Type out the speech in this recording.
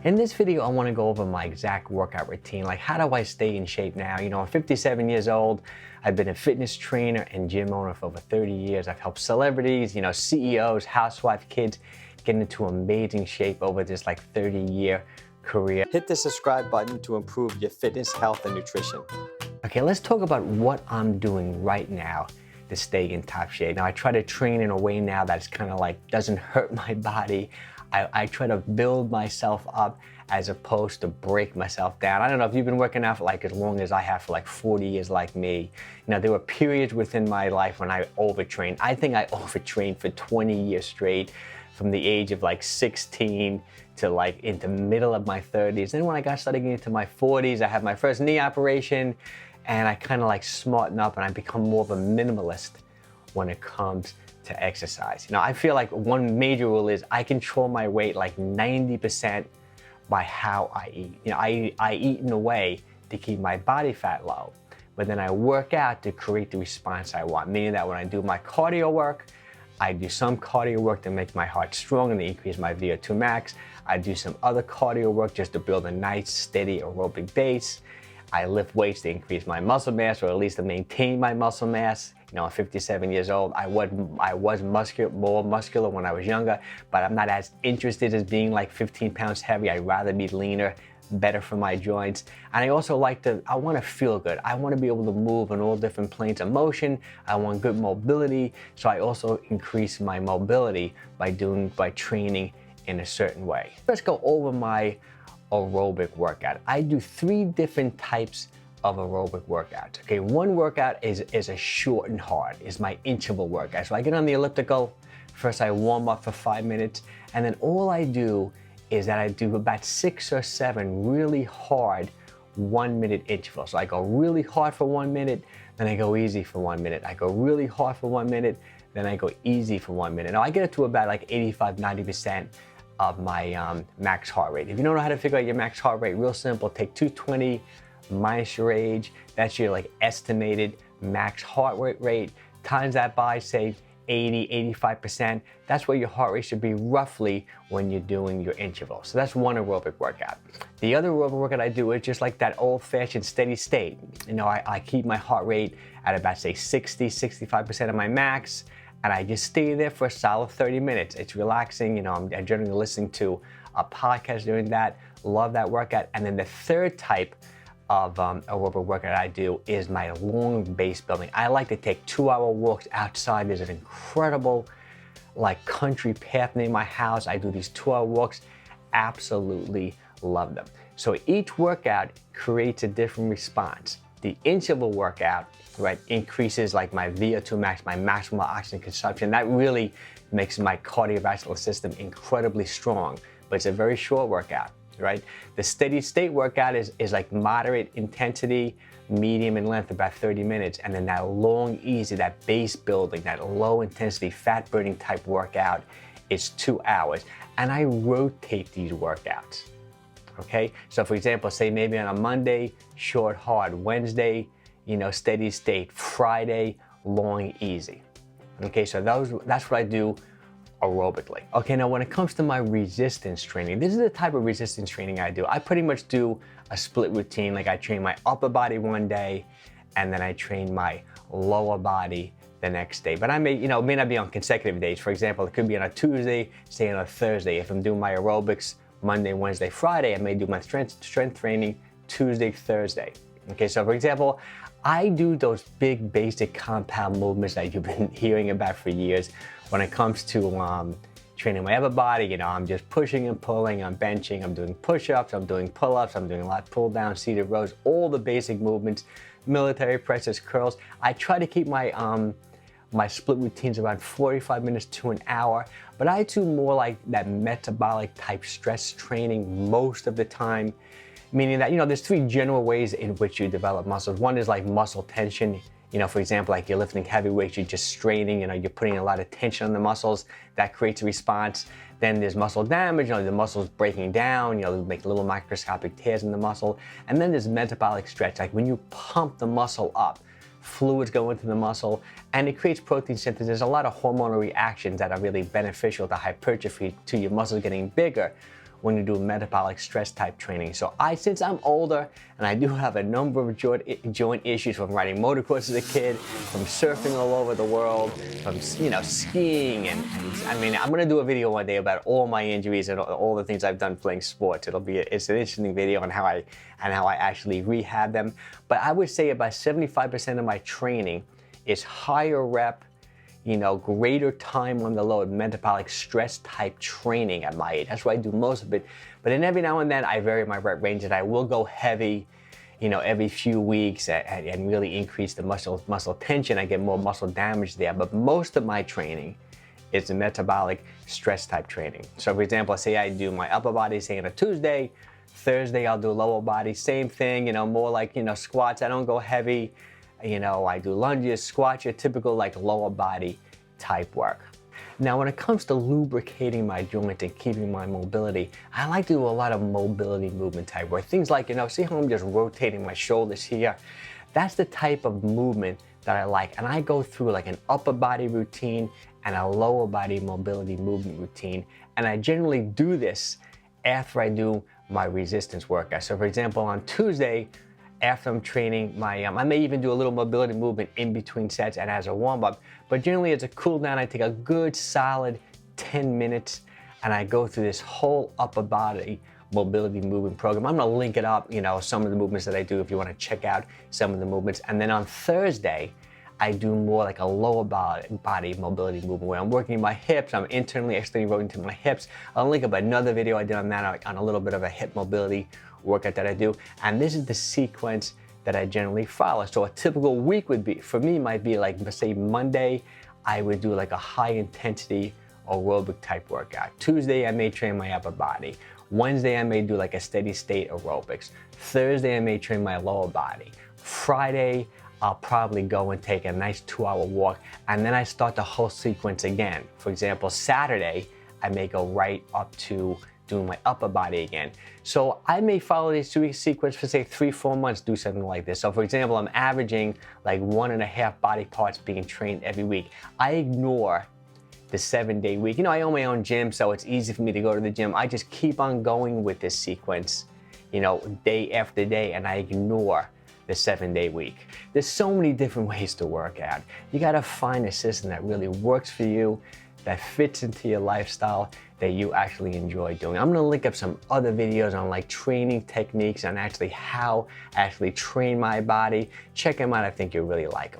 In this video, I want to go over my exact workout routine. Like, how do I stay in shape now? You know, I'm 57 years old. I've been a fitness trainer and gym owner for over 30 years. I've helped celebrities, you know, CEOs, housewives, kids get into amazing shape over this like 30-year career. Hit the subscribe button to improve your fitness, health, and nutrition. Okay, let's talk about what I'm doing right now to stay in top shape. Now, I try to train in a way now that's kind of like doesn't hurt my body. I try to build myself up as opposed to break myself down. I don't know if you've been working out for like as long as I have, for like 40 years like me. You know, there were periods within my life when I overtrained. I think I overtrained for 20 years straight, from the age of like 16 to like into middle of my 30s. Then when I started getting into my 40s, I had my first knee operation, and I kind of like smartened up and I become more of a minimalist when it comes to exercise. You know, I feel like one major rule is I control my weight like 90% by how I eat. You know, I eat in a way to keep my body fat low, but then I work out to create the response I want, meaning that when I do my cardio work, I do some cardio work to make my heart strong and to increase my VO2 max. I do some other cardio work just to build a nice, steady aerobic base. I lift weights to increase my muscle mass, or at least to maintain my muscle mass. You know, I'm 57 years old. I was more muscular when I was younger, but I'm not as interested as being like 15 pounds heavy. I'd rather be leaner, better for my joints. And I also I want to feel good. I want to be able to move on all different planes of motion. I want good mobility. So I also increase my mobility by training in a certain way. Let's go over my aerobic workout. I do 3 different types of aerobic workouts. Okay, one workout is a short and hard, is my interval workout. So I get on the elliptical, first I warm up for 5 minutes, and then all I do is that I do about 6 or 7 really hard 1-minute intervals. So I go really hard for 1 minute, then I go easy for 1 minute. I go really hard for 1 minute, then I go easy for 1 minute. Now I get it to about like 85–90% of my max heart rate. If you don't know how to figure out your max heart rate, real simple, take 220 minus your age, that's your like estimated max heart rate, times that by say 80–85%. That's where your heart rate should be roughly when you're doing your interval. So that's one aerobic workout. The other aerobic workout I do is just like that old-fashioned steady state. You know, I keep my heart rate at about say 60–65% of my max, and I just stay there for a solid 30 minutes. It's relaxing. You know, I'm generally listening to a podcast during that. Love that workout. And then the third type of aerobic workout I do is my long base building. I like to take 2-hour walks outside. There's an incredible like country path near my house. I do these 2-hour walks. Absolutely love them. So each workout creates a different response. The interval workout, right, increases like my VO2 max, my maximal oxygen consumption. That really makes my cardiovascular system incredibly strong, but it's a very short workout, right? The steady state workout is like moderate intensity, medium in length, about 30 minutes. And then that long, easy, that base building, that low intensity, fat burning type workout is 2 hours. And I rotate these workouts. Okay, so for example, say maybe on a Monday, short, hard, Wednesday, you know, steady state, Friday, long, easy. Okay, so that's what I do aerobically. Okay, now when it comes to my resistance training, this is the type of resistance training I do. I pretty much do a split routine. Like I train my upper body one day, and then I train my lower body the next day. But I may not be on consecutive days. For example, it could be on a Tuesday, say on a Thursday. If I'm doing my aerobics Monday, Wednesday, Friday, I may do my strength training Tuesday, Thursday. Okay, so for example, I do those big basic compound movements that you've been hearing about for years. When it comes to training my upper body, you know, I'm just pushing and pulling, I'm benching, I'm doing push-ups, I'm doing pull-ups, I'm doing a lot of pull-down, seated rows, all the basic movements, military presses, curls. I try to keep my my split routines around 45 minutes to an hour, but I do more like that metabolic type stress training most of the time, meaning that, you know, there's 3 general ways in which you develop muscles. One is like muscle tension. You know, for example, like you're lifting heavy weights, you're just straining, you know, you're putting a lot of tension on the muscles. That creates a response. Then there's muscle damage, you know, the muscle's breaking down, you know, make little microscopic tears in the muscle. And then there's metabolic stretch, like when you pump the muscle up, fluids go into the muscle, and it creates protein synthesis. There's a lot of hormonal reactions that are really beneficial to hypertrophy, to your muscles getting bigger, when you do metabolic stress type training. So since I'm older and I do have a number of joint issues from riding motocross as a kid, from surfing all over the world, from skiing, and I mean, I'm gonna do a video one day about all my injuries and all the things I've done playing sports. It's an interesting video on how I actually rehab them. But I would say about 75% of my training is higher rep, greater time on the load, metabolic stress type training at my age. That's why I do most of it. But then every now and then I vary my rep range, and I will go heavy, every few weeks and really increase the muscle tension. I get more muscle damage there. But most of my training is the metabolic stress type training. So for example, say I do my upper body, say on a Tuesday, Thursday I'll do lower body, same thing, more like, squats. I don't go heavy. I do lunges, squats, your typical like lower body type work. Now, when it comes to lubricating my joints and keeping my mobility, I like to do a lot of mobility movement type work. Things like, see how I'm just rotating my shoulders here? That's the type of movement that I like. And I go through like an upper body routine and a lower body mobility movement routine. And I generally do this after I do my resistance workout. So for example, on Tuesday, after I'm training I may even do a little mobility movement in between sets and as a warm-up, but generally as a cool down, I take a good solid 10 minutes and I go through this whole upper body mobility movement program. I'm gonna link it up, some of the movements that I do if you wanna check out some of the movements. And then on Thursday, I do more like a lower body mobility movement where I'm working my hips, I'm internally, externally rotating my hips. I'll link up another video I did on that, on a little bit of a hip mobility workout that I do. And this is the sequence that I generally follow. So a typical week might be like, let's say Monday, I would do like a high intensity aerobic type workout. Tuesday, I may train my upper body. Wednesday, I may do like a steady state aerobics. Thursday, I may train my lower body. Friday, I'll probably go and take a nice 2-hour walk, and then I start the whole sequence again. For example, Saturday, I may go right up to doing my upper body again. So I may follow this 2-week sequence for say 3-4 months, do something like this. So for example, I'm averaging like 1.5 body parts being trained every week. I ignore the 7-day week. I own my own gym, so it's easy for me to go to the gym. I just keep on going with this sequence, day after day, and I ignore the 7-day week. There's so many different ways to work out. You gotta find a system that really works for you, that fits into your lifestyle, that you actually enjoy doing. I'm gonna link up some other videos on like training techniques and actually how I actually train my body. Check them out, I think you'll really like them.